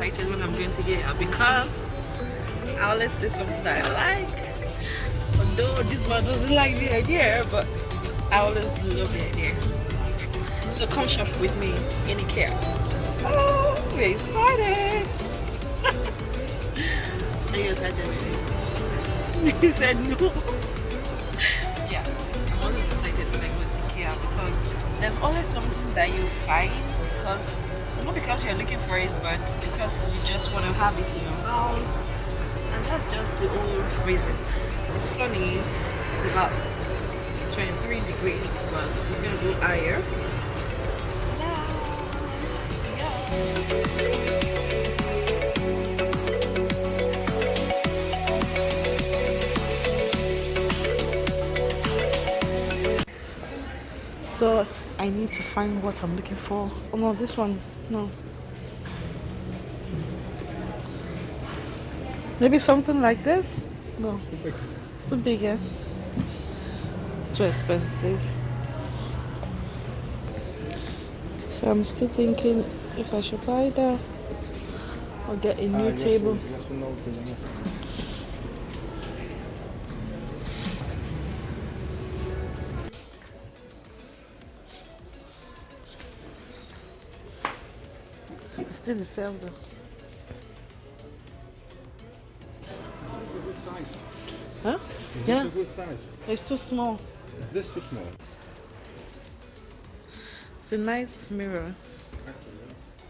excited when I'm going to Ikea because I always see something that I like. Although this one doesn't like the idea, but I always love the idea. So come shop with me in Ikea. Oh, we're excited! Are you excited? He said no. Yeah, I'm always excited when I go to Ikea because there's always something that you find because not because you're looking for it, but because you just want to have it in your house, and that's just the whole reason. It's sunny. It's about 23 degrees, but it's gonna go higher. So I need to find what I'm looking for. Oh no, this one, no. Maybe something like this? No. It's too big, yeah? Too expensive. So I'm still thinking if I should buy that or get a new table. It's still the same though. Huh? Yeah. It's a good size. It's too small. Is this too small? It's a nice mirror.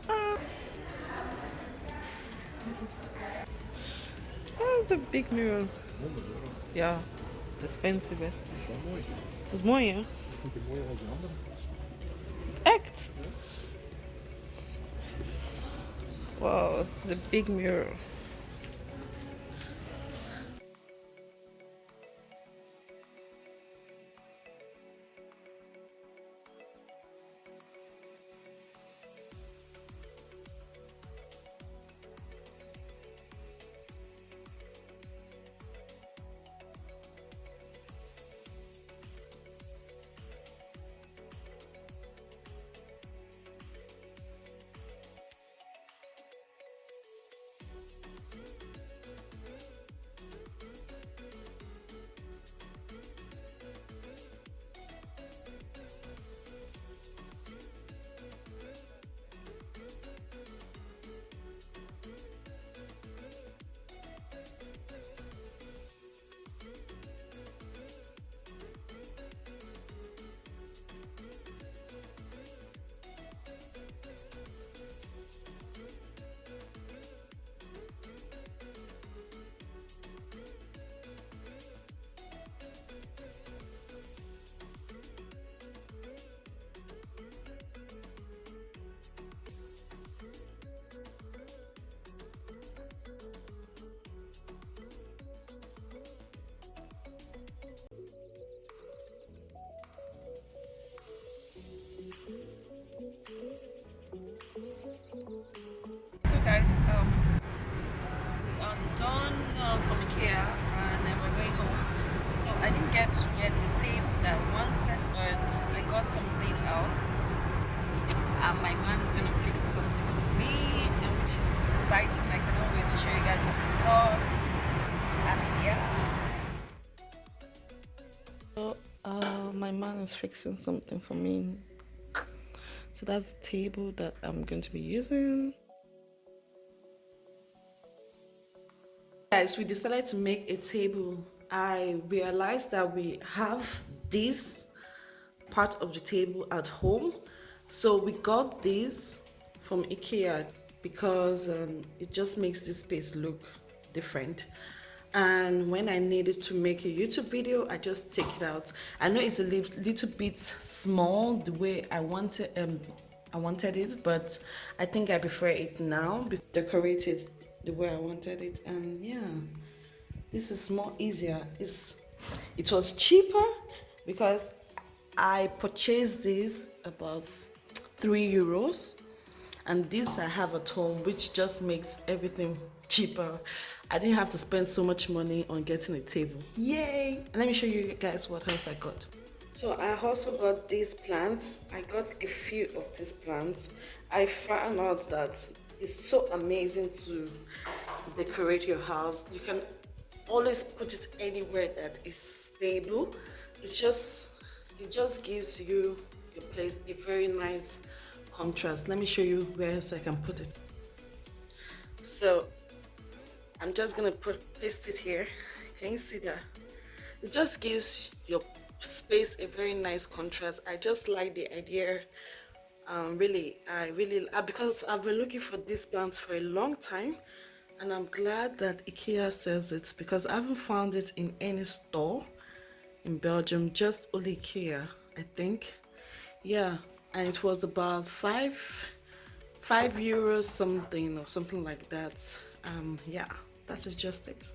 Oh, it's a big mirror. Yeah. Expensive. Eh? It's more, yeah? Echt? Wow, it's a big mirror. So guys, we are done from Ikea and then we're going home. So I didn't get to get the tape that I wanted, but I got something else. And my man is gonna fix something for me, and which is exciting. I cannot wait to show you guys the result. And yeah. So my man is fixing something for me. So that's the table that I'm going to be using. Guys, we decided to make a table. I realized that we have this part of the table at home. So we got this from Ikea because it just makes this space look different. And when I needed to make a YouTube video, I just take it out. I know it's a little bit small the way I wanted it, but I think I prefer it now. Decorated the way I wanted it, and yeah, this is more easier. It was cheaper because I purchased this about €3, and this I have at home, which just makes everything cheaper. I didn't have to spend so much money on getting a table. Yay! And let me show you guys what else I got. So I also got these plants. I got a few of these plants. I found out that It's so amazing to decorate your house. You can always put it anywhere that is stable. It's just it just gives you your place a very nice contrast. Let me show you where else I can put it. So I'm just gonna paste it here. Can you see that? It just gives your space a very nice contrast. I just like the idea. Because I've been looking for these plants for a long time, and I'm glad that Ikea sells it because I haven't found it in any store in Belgium, just only Ikea, I think. Yeah, and it was about €5 something or something like that. Yeah, that is just it.